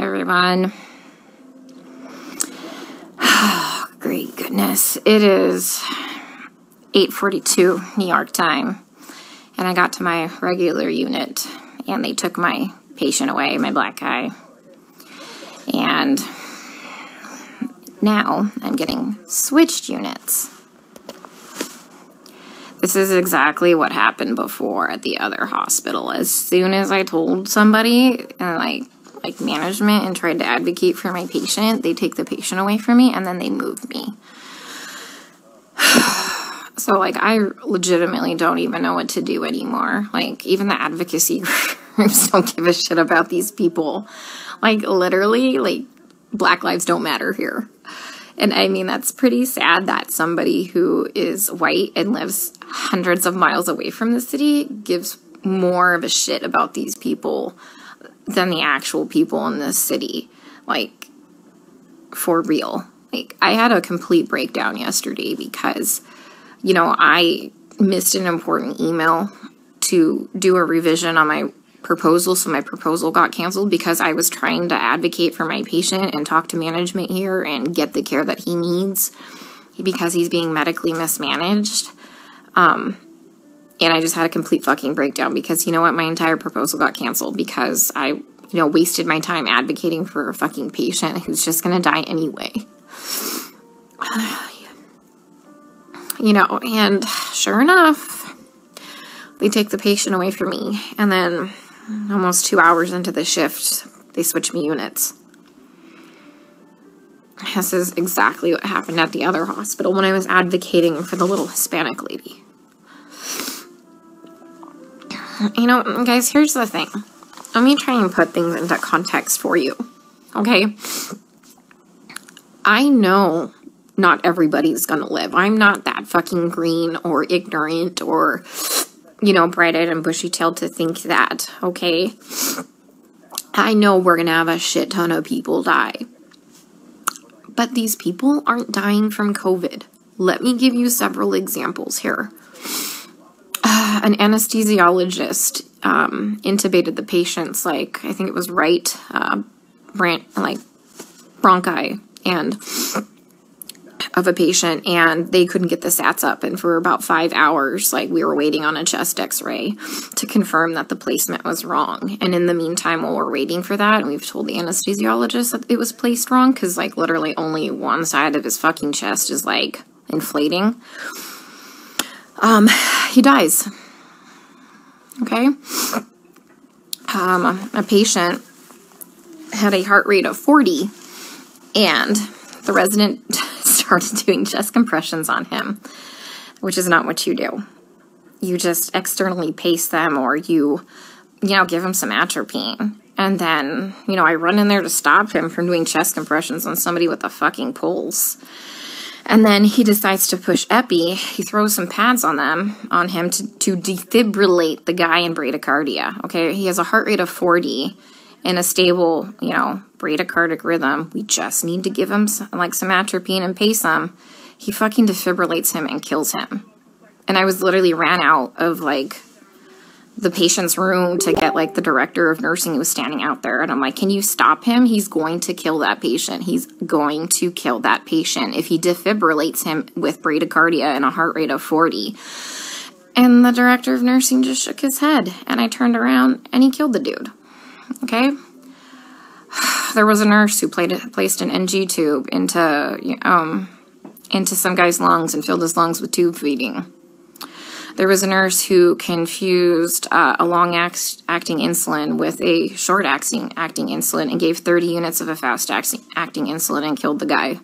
everyone. Oh, great goodness. It is 8:42 New York time, and I got to my regular unit, and they took my patient away, my black guy. And now I'm getting switched units. This is exactly what happened before at the other hospital. As soon as I told somebody, like management, and tried to advocate for my patient, they take the patient away from me and then they move me. So, like, I legitimately don't even know what to do anymore. Like, even the advocacy groups don't give a shit about these people. Like, literally, like, Black lives don't matter here. And I mean, that's pretty sad that somebody who is white and lives hundreds of miles away from the city gives more of a shit about these people than the actual people in this city. Like, for real. Like, I had a complete breakdown yesterday because, you know, I missed an important email to do a revision on my proposal, so my proposal got canceled because I was trying to advocate for my patient and talk to management here and get the care that he needs because he's being medically mismanaged. And I just had a complete fucking breakdown because, you know what, my entire proposal got canceled because I, you know, wasted my time advocating for a fucking patient who's just gonna die anyway. You know, and sure enough, they take the patient away from me, and then almost 2 hours into the shift, they switch me units. This is exactly what happened at the other hospital when I was advocating for the little Hispanic lady. You know, guys, here's the thing. Let me try and put things into context for you, okay? I know not everybody's gonna live. I'm not that fucking green or ignorant or, you know, bright-eyed and bushy-tailed to think that, okay? I know we're gonna have a shit ton of people die. But these people aren't dying from COVID. Let me give you several examples here. An anesthesiologist intubated the patient's, like, I think it was right, bronchi and of a patient, and they couldn't get the SATs up, and for about 5 hours, like, we were waiting on a chest x-ray to confirm that the placement was wrong. And in the meantime, while we're waiting for that, and we've told the anesthesiologist that it was placed wrong, because, like, literally only one side of his fucking chest is, like, inflating, he dies. Okay? A patient had a heart rate of 40, and the resident started doing chest compressions on him, which is not what you do. You just externally pace them, or you know, give him some atropine. And then, you know, I run in there to stop him from doing chest compressions on somebody with a fucking pulse. And then he decides to push epi. He throws some pads on him to defibrillate the guy in bradycardia. Okay, he has a heart rate of 40 and a stable, you know, bradycardic rhythm. We just need to give him some atropine and pace him. He fucking defibrillates him and kills him. And I was literally ran out of, like, the patient's room to get, like, the director of nursing who was standing out there. And I'm like, can you stop him? He's going to kill that patient. He's going to kill that patient if he defibrillates him with bradycardia and a heart rate of 40. And the director of nursing just shook his head. And I turned around and he killed the dude. Okay? There was a nurse who placed an NG tube into some guy's lungs and filled his lungs with tube feeding. There was a nurse who confused a long-acting insulin with a short-acting insulin and gave 30 units of a fast-acting insulin and killed the guy.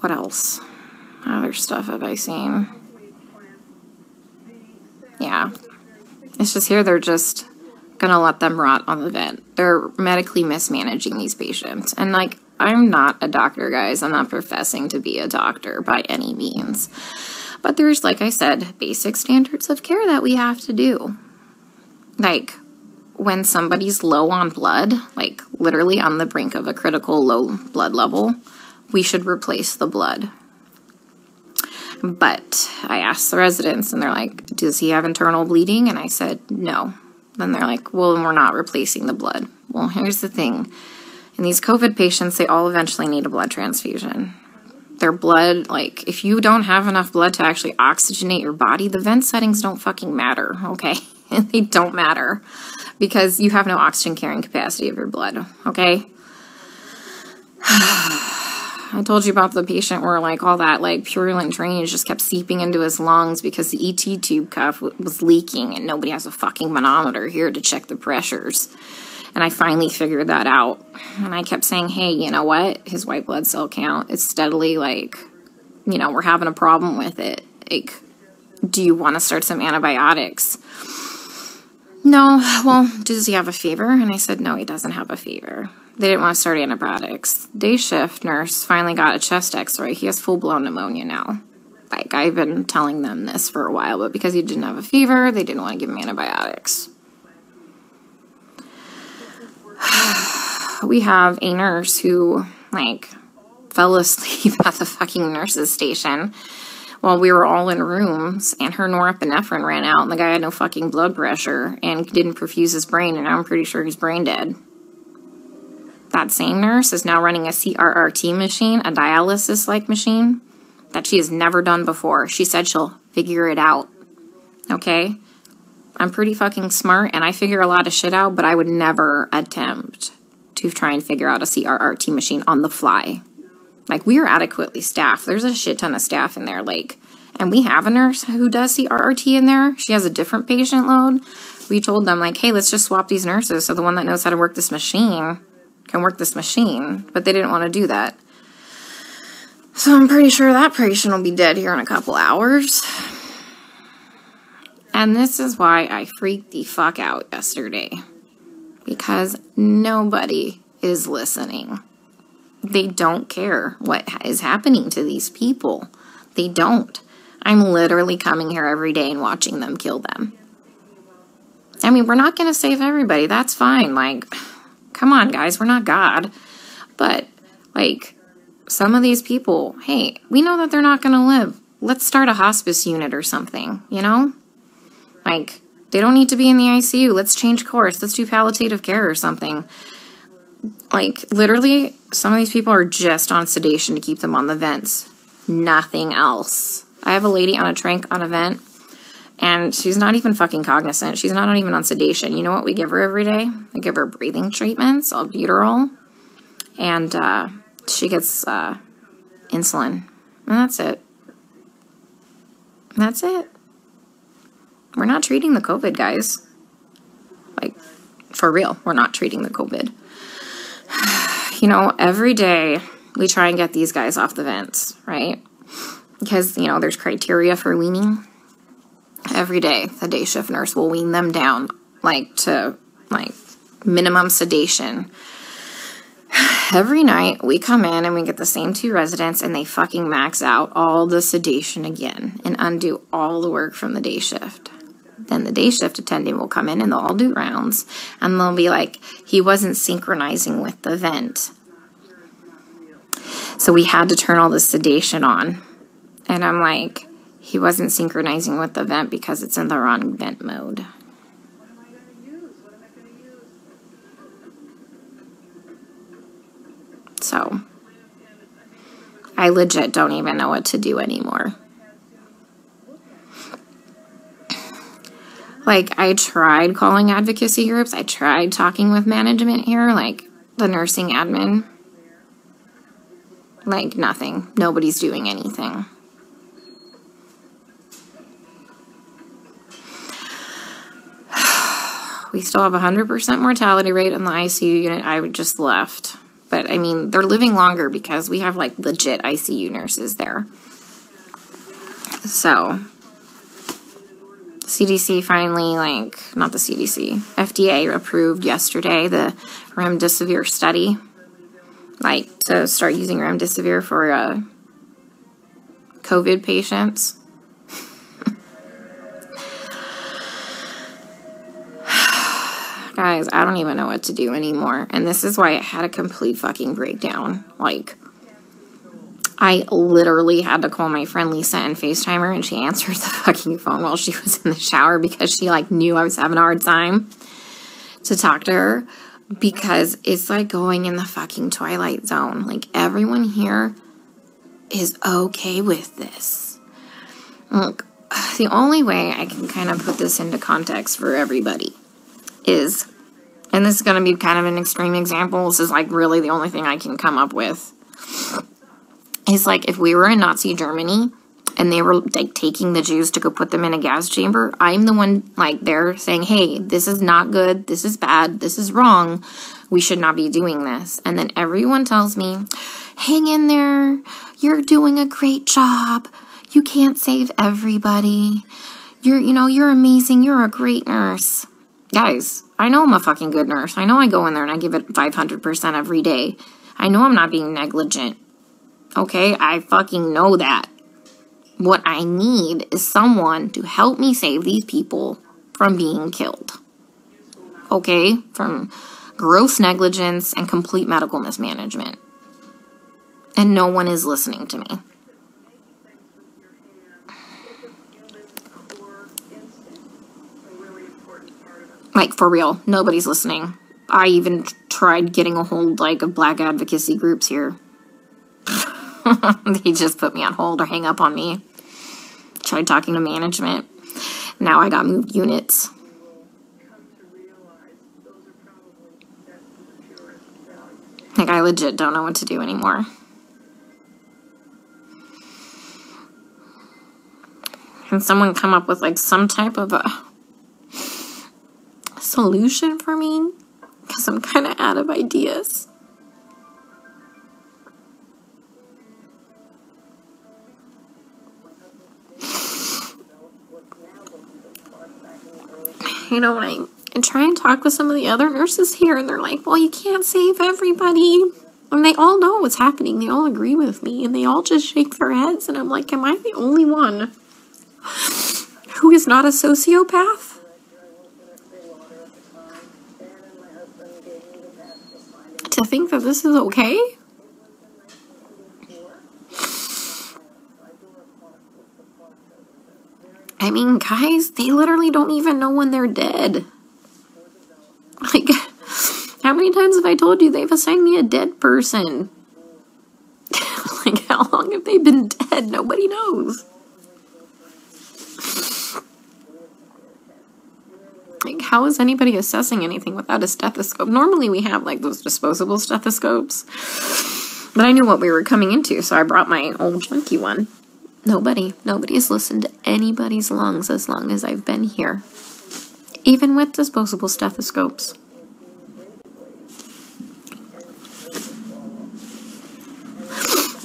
What else? Other stuff have I seen? Yeah. It's just here they're just gonna let them rot on the vent. They're medically mismanaging these patients. And, like, I'm not a doctor, guys. I'm not professing to be a doctor by any means. But there's, like I said, basic standards of care that we have to do. Like, when somebody's low on blood, like literally on the brink of a critical low blood level, we should replace the blood. But I asked the residents, and they're like, does he have internal bleeding? And I said, no. Then they're like, well, we're not replacing the blood. Well, here's the thing. In these COVID patients, they all eventually need a blood transfusion. Their blood, like, if you don't have enough blood to actually oxygenate your body, the vent settings don't fucking matter, okay? They don't matter because you have no oxygen carrying capacity of your blood, okay? I told you about the patient where, like, all that, like, purulent drainage just kept seeping into his lungs because the ET tube cuff was leaking, and nobody has a fucking manometer here to check the pressures. And I finally figured that out. And I kept saying, hey, you know what? His white blood cell count is steadily, like, you know, we're having a problem with it. Like, do you want to start some antibiotics? No. Well, does he have a fever? And I said, no, he doesn't have a fever. They didn't want to start antibiotics. Day shift nurse finally got a chest x-ray. He has full-blown pneumonia now. Like, I've been telling them this for a while, but because he didn't have a fever, they didn't want to give him antibiotics. We have a nurse who, like, fell asleep at the fucking nurse's station while we were all in rooms, and her norepinephrine ran out, and the guy had no fucking blood pressure and didn't perfuse his brain, and I'm pretty sure he's brain dead. That same nurse is now running a CRRT machine, a dialysis-like machine, that she has never done before. She said she'll figure it out, okay? I'm pretty fucking smart, and I figure a lot of shit out, but I would never attempt to try and figure out a CRRT machine on the fly. Like, we are adequately staffed. There's a shit ton of staff in there, like, and we have a nurse who does CRRT in there. She has a different patient load. We told them, like, hey, let's just swap these nurses so the one that knows how to work this machine can work this machine, but they didn't want to do that. So I'm pretty sure that patient will be dead here in a couple hours. And this is why I freaked the fuck out yesterday. Because nobody is listening. They don't care what is happening to these people. They don't. I'm literally coming here every day and watching them kill them. I mean, we're not going to save everybody. That's fine. Like, come on, guys. We're not God. But, like, some of these people, hey, we know that they're not going to live. Let's start a hospice unit or something, you know? Like, they don't need to be in the ICU. Let's change course. Let's do palliative care or something. Like, literally, some of these people are just on sedation to keep them on the vents. Nothing else. I have a lady on a tranq on a vent, and she's not even fucking cognizant. She's not even on sedation. You know what we give her every day? We give her breathing treatments, albuterol, and she gets insulin. And that's it. That's it. We're not treating the COVID, guys. Like, for real, we're not treating the COVID. You know, every day we try and get these guys off the vents, right? Because, you know, there's criteria for weaning. Every day, the day shift nurse will wean them down, like, to, like, minimum sedation. Every night, we come in and we get the same two residents, and they fucking max out all the sedation again and undo all the work from the day shift. Then the day shift attendant will come in and they'll all do rounds, and they'll be like, he wasn't synchronizing with the vent. So we had to turn all the sedation on. And I'm like, he wasn't synchronizing with the vent because it's in the wrong vent mode. So I legit don't even know what to do anymore. Like, I tried calling advocacy groups. I tried talking with management here, like the nursing admin. Like, nothing. Nobody's doing anything. We still have 100% mortality rate in the ICU unit. I just left. But, I mean, they're living longer because we have, like, legit ICU nurses there. So, CDC finally, like, not the CDC, FDA approved yesterday the remdesivir study. Like, to start using remdesivir for COVID patients. Guys, I don't even know what to do anymore. And this is why I had a complete fucking breakdown. Like, I literally had to call my friend Lisa and FaceTime her, and she answered the fucking phone while she was in the shower because she, like, knew I was having a hard time to talk to her, because it's like going in the fucking Twilight Zone. Like, everyone here is okay with this. Look, the only way I can kind of put this into context for everybody is, and this is going to be kind of an extreme example, this is like really the only thing I can come up with, is like if we were in Nazi Germany and they were like taking the Jews to go put them in a gas chamber, I'm the one like there saying, hey, this is not good, this is bad, this is wrong, we should not be doing this. And then everyone tells me, hang in there, you're doing a great job, you can't save everybody, you're amazing, you're a great nurse. Guys, I know I'm a fucking good nurse. I know I go in there and I give it 500% every day. I know I'm not being negligent. Okay, I fucking know that. What I need is someone to help me save these people from being killed. Okay, from gross negligence and complete medical mismanagement. And no one is listening to me. Like, for real, nobody's listening. I even tried getting a hold, like, of black advocacy groups here. They just put me on hold or hang up on me. Tried talking to management. Now I got moved units. Like, I legit don't know what to do anymore. Can someone come up with, like, some type of a solution for me? Because I'm kind of out of ideas. You know, when I try and talk with some of the other nurses here, and they're like, well, you can't save everybody. And they all know what's happening. They all agree with me, and they all just shake their heads. And I'm like, am I the only one who is not a sociopath? To think that this is okay? I mean, guys, they literally don't even know when they're dead. Like, how many times have I told you they've assigned me a dead person? Like, how long have they been dead? Nobody knows. Like, how is anybody assessing anything without a stethoscope? Normally we have, like, those disposable stethoscopes. But I knew what we were coming into, so I brought my old junky one. Nobody has listened to anybody's lungs as long as I've been here. Even with disposable stethoscopes.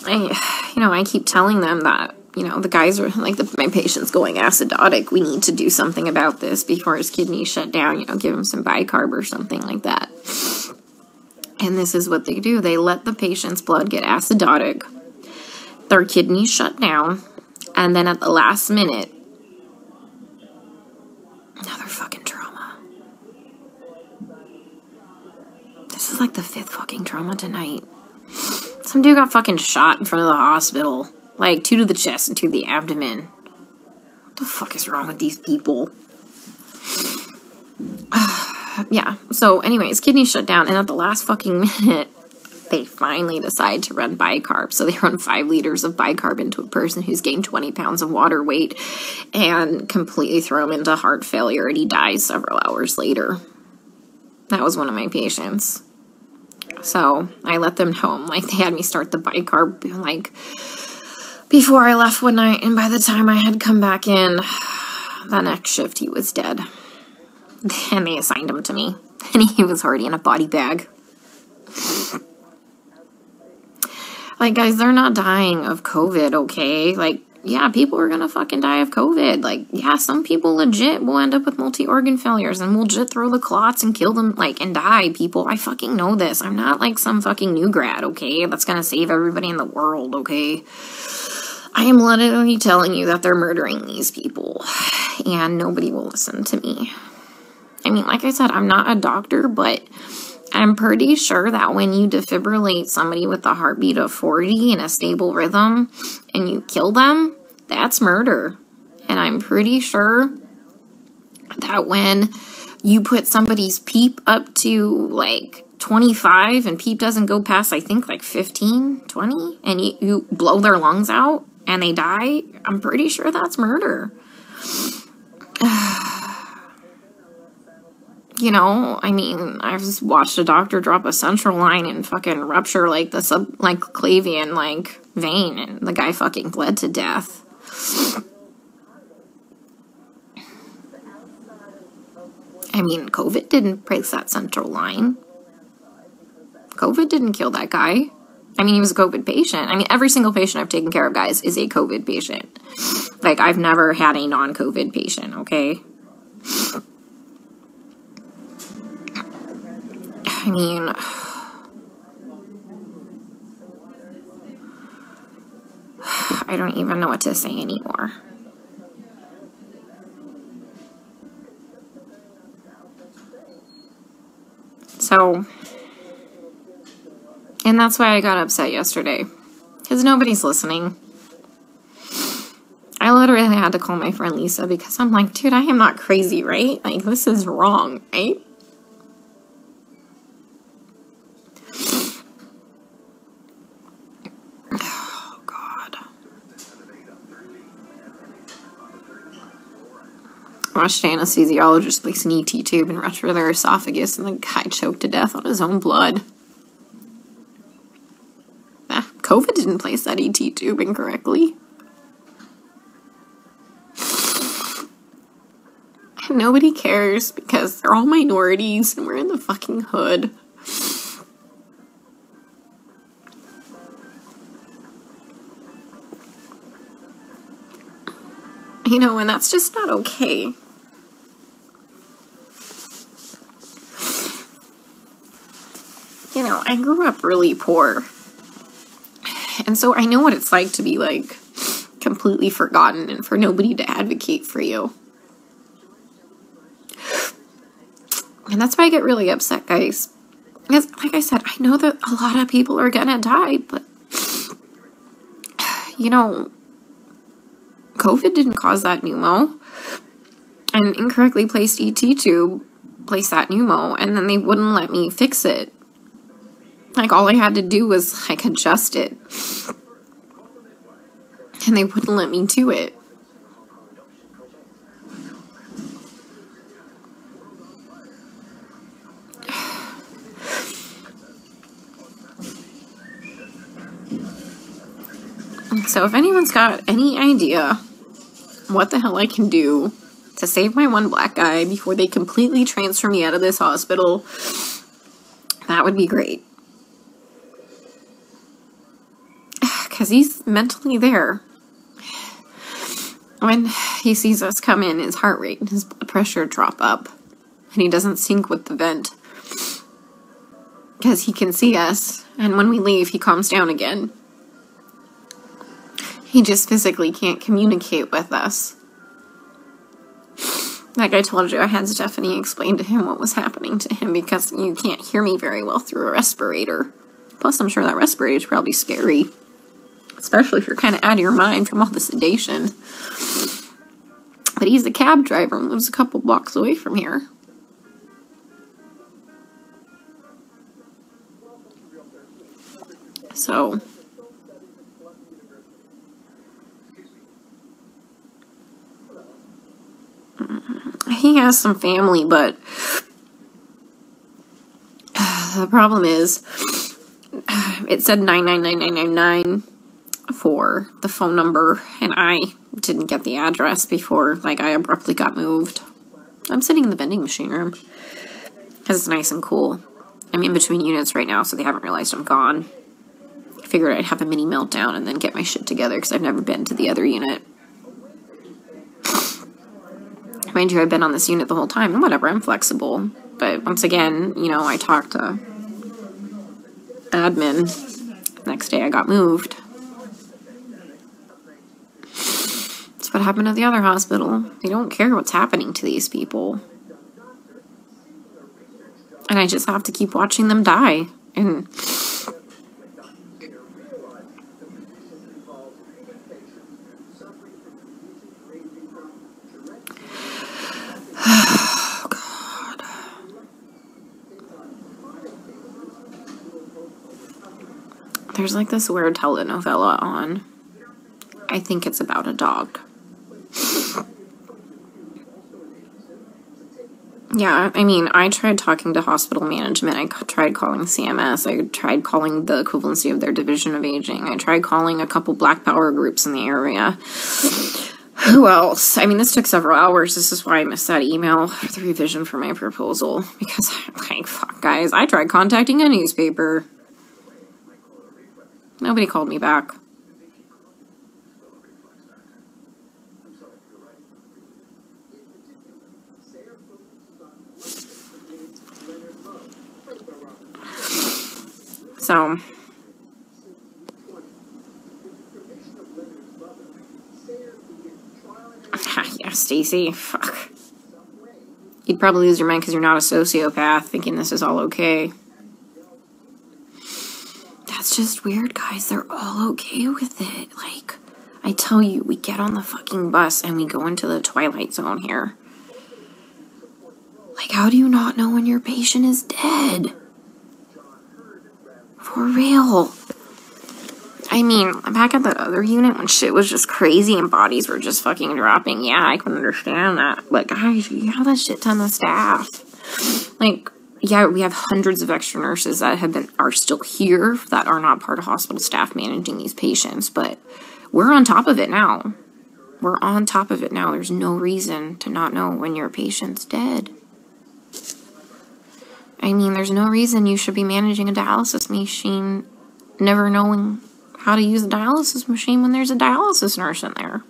I keep telling them that, the guys are like, my patient's going acidotic. We need to do something about this before his kidneys shut down. Give him some bicarb or something like that. And this is what they do. They let the patient's blood get acidotic. Their kidneys shut down. And then at the last minute, another fucking trauma. This is like the 5th fucking trauma tonight. Some dude got fucking shot in front of the hospital. Like, 2 to the chest and 2 to the abdomen. What the fuck is wrong with these people? Yeah, so anyways, kidney shut down, and at the last fucking minute, they finally decide to run bicarb. So they run 5 liters of bicarb into a person who's gained 20 pounds of water weight and completely throw him into heart failure, and he dies several hours later. That was one of my patients. So I let them know, like, they had me start the bicarb, like, before I left one night, and by the time I had come back in, the next shift, he was dead. And they assigned him to me, and he was already in a body bag. Like, guys, they're not dying of COVID, okay? Like, yeah, people are gonna fucking die of COVID. Like, yeah, some people legit will end up with multi-organ failures and will legit throw the clots and kill them, like, and die, people. I fucking know this. I'm not, like, some fucking new grad, okay? That's gonna save everybody in the world, okay? I am literally telling you that they're murdering these people, and nobody will listen to me. I mean, like I said, I'm not a doctor, but I'm pretty sure that when you defibrillate somebody with a heartbeat of 40 in a stable rhythm and you kill them, that's murder. And I'm pretty sure that when you put somebody's PEEP up to like 25 and PEEP doesn't go past, I think, like 15, 20, and you blow their lungs out and they die, I'm pretty sure that's murder. You know, I mean, I've just watched a doctor drop a central line and fucking rupture like the subclavian like vein, and the guy fucking bled to death. I mean, COVID didn't break that central line. COVID didn't kill that guy. I mean, he was a COVID patient. I mean, every single patient I've taken care of, guys, is a COVID patient. Like, I've never had a non-COVID patient, okay? I mean, I don't even know what to say anymore. So, and that's why I got upset yesterday, because nobody's listening. I literally had to call my friend Lisa because I'm like, dude, I am not crazy, right? Like, this is wrong, right? Oh, God. I watched an anesthesiologist place an ET tube and rupture their esophagus, and the guy choked to death on his own blood. COVID didn't place that ET tube incorrectly. And nobody cares because they're all minorities and we're in the fucking hood. You know, and that's just not okay. You know, I grew up really poor. And so I know what it's like to be, like, completely forgotten and for nobody to advocate for you. And that's why I get really upset, guys. Because, like I said, I know that a lot of people are gonna die, but, you know, COVID didn't cause that pneumo. An incorrectly placed ET tube placed that pneumo, and then they wouldn't let me fix it. Like, all I had to do was, like, adjust it. And they wouldn't let me do it. So if anyone's got any idea what the hell I can do to save my one black guy before they completely transfer me out of this hospital, that would be great. Because he's mentally there. When he sees us come in, his heart rate and his blood pressure drop up. And he doesn't sync with the vent. Because he can see us. And when we leave, he calms down again. He just physically can't communicate with us. Like I told you, I had Stephanie explain to him what was happening to him because you can't hear me very well through a respirator. Plus, I'm sure that respirator is probably scary. Especially if you're kind of out of your mind from all the sedation. But he's a cab driver and lives a couple blocks away from here. So, he has some family, but the problem is, it said 999999 for the phone number, and I didn't get the address before, like, I abruptly got moved. I'm sitting in the vending machine room, because it's nice and cool. I'm in between units right now, so they haven't realized I'm gone. I figured I'd have a mini meltdown and then get my shit together, because I've never been to the other unit. Mind you, I've been on this unit the whole time, and whatever, I'm flexible. But once again, you know, I talked to admin. Next day I got moved. That's what happened at the other hospital. They don't care what's happening to these people. And I just have to keep watching them die. And oh, God. There's like this weird telenovela on. I think it's about a dog. Yeah, I mean, I tried talking to hospital management. I tried calling CMS. I tried calling the equivalency of their division of aging. I tried calling a couple Black Power groups in the area. Who else? I mean, this took several hours. This is why I missed that email for the revision for my proposal. Because, like, fuck, guys, I tried contacting a newspaper. Nobody called me back. So, yeah, Stacy, fuck. You'd probably lose your mind because you're not a sociopath thinking this is all okay. That's just weird, guys. They're all okay with it. Like, I tell you, we get on the fucking bus and we go into the twilight zone here. Like, how do you not know when your patient is dead? For real. I mean, back at the other unit when shit was just crazy and bodies were just fucking dropping, yeah, I can understand that. But guys, you have that shit ton of staff. Like, yeah, we have hundreds of extra nurses that are still here that are not part of hospital staff managing these patients, but we're on top of it now. We're on top of it now. There's no reason to not know when your patient's dead. I mean, there's no reason you should be managing a dialysis machine never knowing how to use a dialysis machine when there's a dialysis nurse in there.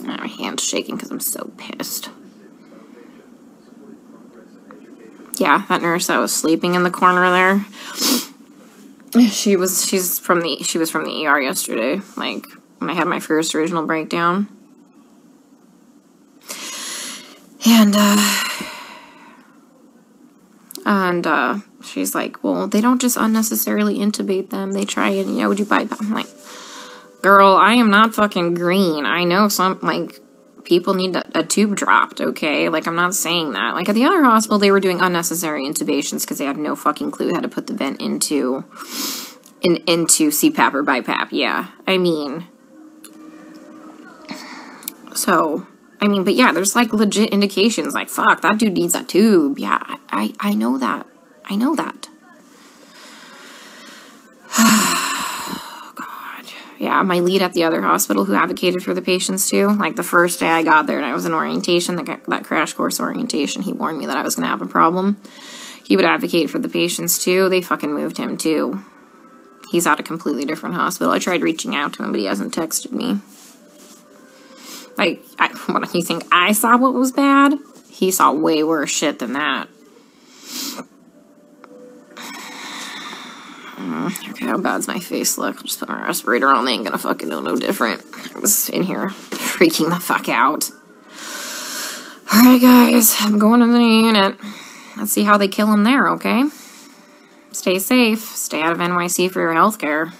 My hand's shaking because I'm so pissed. Yeah, that nurse that was sleeping in the corner there. She was from the ER yesterday, like when I had my first original breakdown. And she's like, well, they don't just unnecessarily intubate them. They try and, do bypass. I'm like, girl, I am not fucking green. I know some, like, people need a tube dropped, okay? Like, I'm not saying that. Like, at the other hospital, they were doing unnecessary intubations because they had no fucking clue how to put the vent into CPAP or BiPAP. Yeah, I mean, so... I mean, but yeah, there's like legit indications like, fuck, that dude needs that tube. Yeah, I know that. I know that. Oh, God. Yeah, my lead at the other hospital who advocated for the patients too, like the first day I got there and I was in orientation, that crash course orientation, he warned me that I was going to have a problem. He would advocate for the patients too. They fucking moved him too. He's at a completely different hospital. I tried reaching out to him, but he hasn't texted me. Like, what do you think? I saw what was bad? He saw way worse shit than that. Okay, how bad's my face look? I'll just put my respirator on. They ain't gonna fucking know no different. I was in here freaking the fuck out. Alright, guys. I'm going to the unit. Let's see how they kill him there, okay? Stay safe. Stay out of NYC for your healthcare.